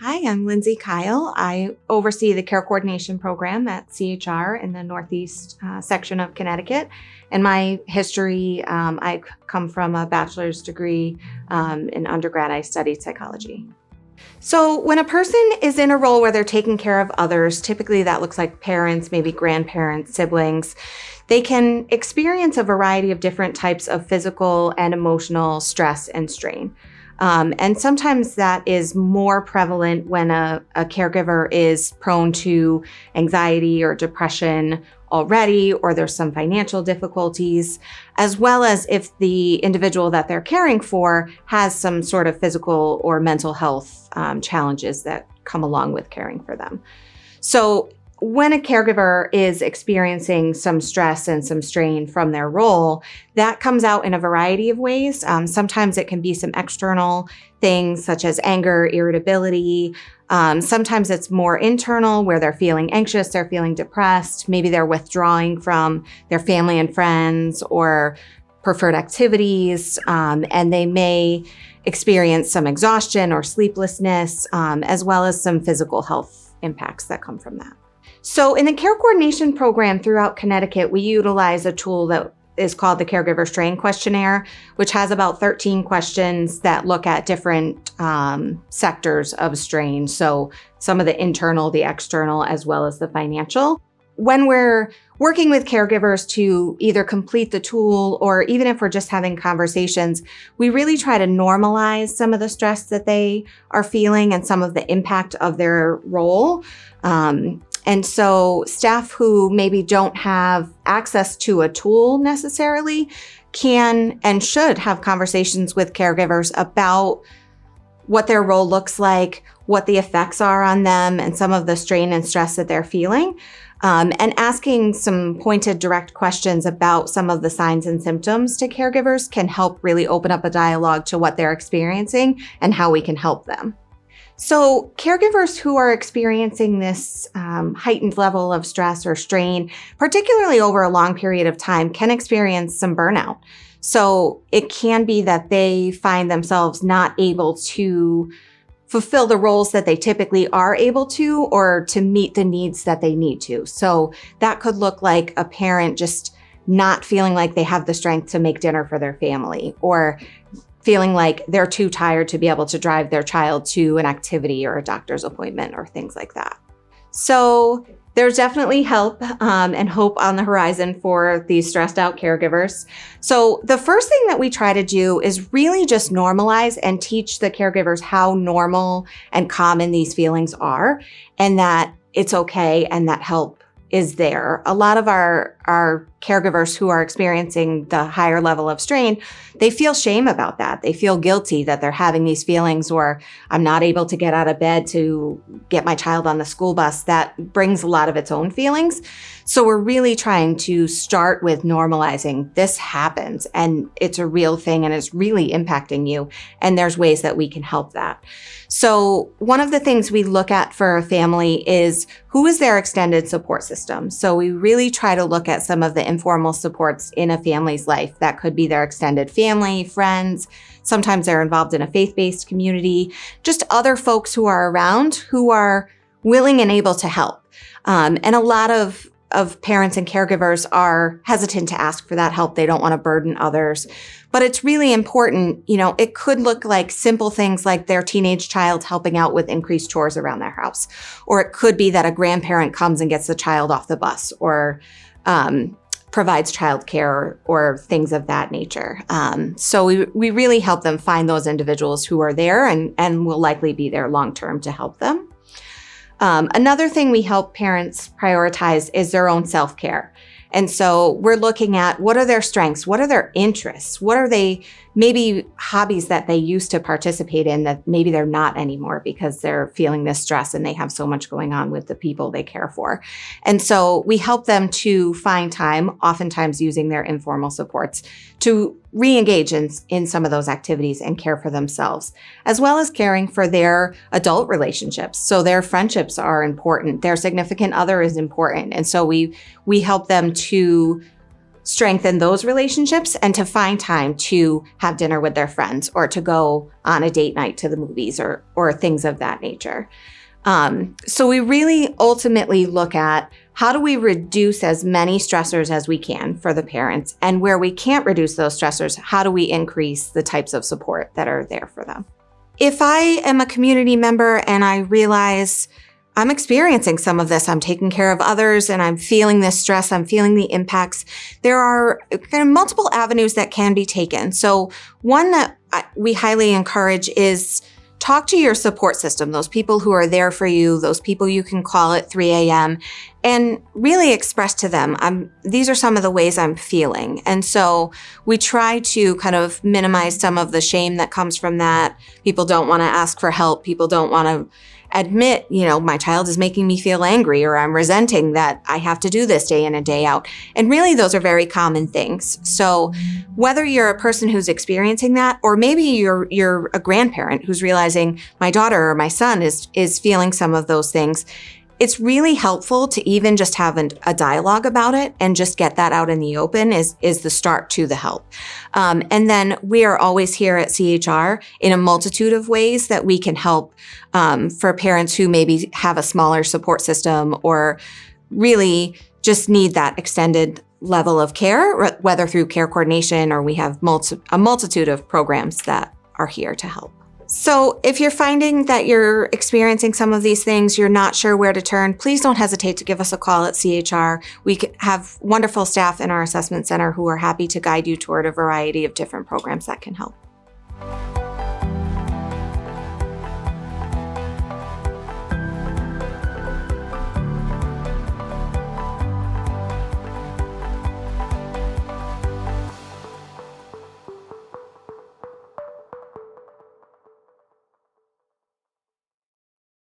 Hi, I'm Lindsay Kyle. I oversee the care coordination program at CHR in the Northeast section of Connecticut. And my history, I come from a bachelor's degree. In undergrad, I studied psychology. So when a person is in a role where they're taking care of others, typically that looks like parents, maybe grandparents, siblings, they can experience a variety of different types of physical and emotional stress and strain. And sometimes that is more prevalent when a caregiver is prone to anxiety or depression already, or there's some financial difficulties, as well as if the individual that they're caring for has some sort of physical or mental health challenges that come along with caring for them. So when a caregiver is experiencing some stress and some strain from their role, that comes out in a variety of ways. Sometimes it can be some external things such as anger, irritability. Sometimes it's more internal where they're feeling anxious, they're feeling depressed, maybe they're withdrawing from their family and friends or preferred activities, and they may experience some exhaustion or sleeplessness, as well as some physical health impacts that come from that. So in the care coordination program throughout Connecticut, we utilize a tool that is called the Caregiver Strain questionnaire, which has about 13 questions that look at different sectors of strain. So some of the internal, the external, as well as the financial. When we're working with caregivers to either complete the tool or even if we're just having conversations, we really try to normalize some of the stress that they are feeling and some of the impact of their role. And so staff who maybe don't have access to a tool necessarily can and should have conversations with caregivers about what their role looks like, what the effects are on them, and some of the strain and stress that they're feeling, and asking some pointed, direct questions about some of the signs and symptoms to caregivers can help really open up a dialogue to what they're experiencing and how we can help them. So caregivers who are experiencing this heightened level of stress or strain, particularly over a long period of time, can experience some burnout. So it can be that they find themselves not able to fulfill the roles that they typically are able to, or to meet the needs that they need to. So that could look like a parent just not feeling like they have the strength to make dinner for their family, or feeling like they're too tired to be able to drive their child to an activity or a doctor's appointment or things like that. So there's definitely help and hope on the horizon for these stressed out caregivers. So the first thing that we try to do is really just normalize and teach the caregivers how normal and common these feelings are, and that it's okay and that help is there. A lot of our caregivers who are experiencing the higher level of strain, they feel shame about that. They feel guilty that they're having these feelings, or I'm not able to get out of bed to get my child on the school bus. That brings a lot of its own feelings. So we're really trying to start with normalizing this happens and it's a real thing and it's really impacting you. And there's ways that we can help that. So one of the things we look at for a family is who is their extended support system. So we really try to look at some of the informal supports in a family's life. That could be their extended family, friends. Sometimes they're involved in a faith-based community, just other folks who are around who are willing and able to help. And a lot of parents and caregivers are hesitant to ask for that help. They don't want to burden others. But it's really important, it could look like simple things like their teenage child helping out with increased chores around their house. Or it could be that a grandparent comes and gets the child off the bus, or provides childcare or things of that nature. So we really help them find those individuals who are there and will likely be there long-term to help them. Another thing we help parents prioritize is their own self-care. And so we're looking at what are their strengths, what are their interests, what are they maybe hobbies that they used to participate in that maybe they're not anymore because they're feeling this stress and they have so much going on with the people they care for. And so we help them to find time, oftentimes using their informal supports, to re-engage in some of those activities and care for themselves, as well as caring for their adult relationships. So their friendships are important. Their significant other is important. And so we help them to strengthen those relationships and to find time to have dinner with their friends or to go on a date night to the movies or things of that nature. So we really ultimately look at how do we reduce as many stressors as we can for the parents, and where we can't reduce those stressors, how do we increase the types of support that are there for them? If I am a community member and I realize I'm experiencing some of this, I'm taking care of others and I'm feeling this stress, I'm feeling the impacts, there are kind of multiple avenues that can be taken. So one that we highly encourage is talk to your support system, those people who are there for you, those people you can call at 3 a.m. and really express to them, these are some of the ways I'm feeling. And so we try to kind of minimize some of the shame that comes from that. People don't want to ask for help. People don't want to admit, my child is making me feel angry, or I'm resenting that I have to do this day in and day out. And really, those are very common things. So whether you're a person who's experiencing that, or maybe you're a grandparent who's realizing my daughter or my son is feeling some of those things, it's really helpful to even just have a dialogue about it and just get that out in the open is the start to the help. And then we are always here at CHR in a multitude of ways that we can help for parents who maybe have a smaller support system or really just need that extended level of care, whether through care coordination or we have a multitude of programs that are here to help. So if you're finding that you're experiencing some of these things, you're not sure where to turn, please don't hesitate to give us a call at CHR. We have wonderful staff in our assessment center who are happy to guide you toward a variety of different programs that can help.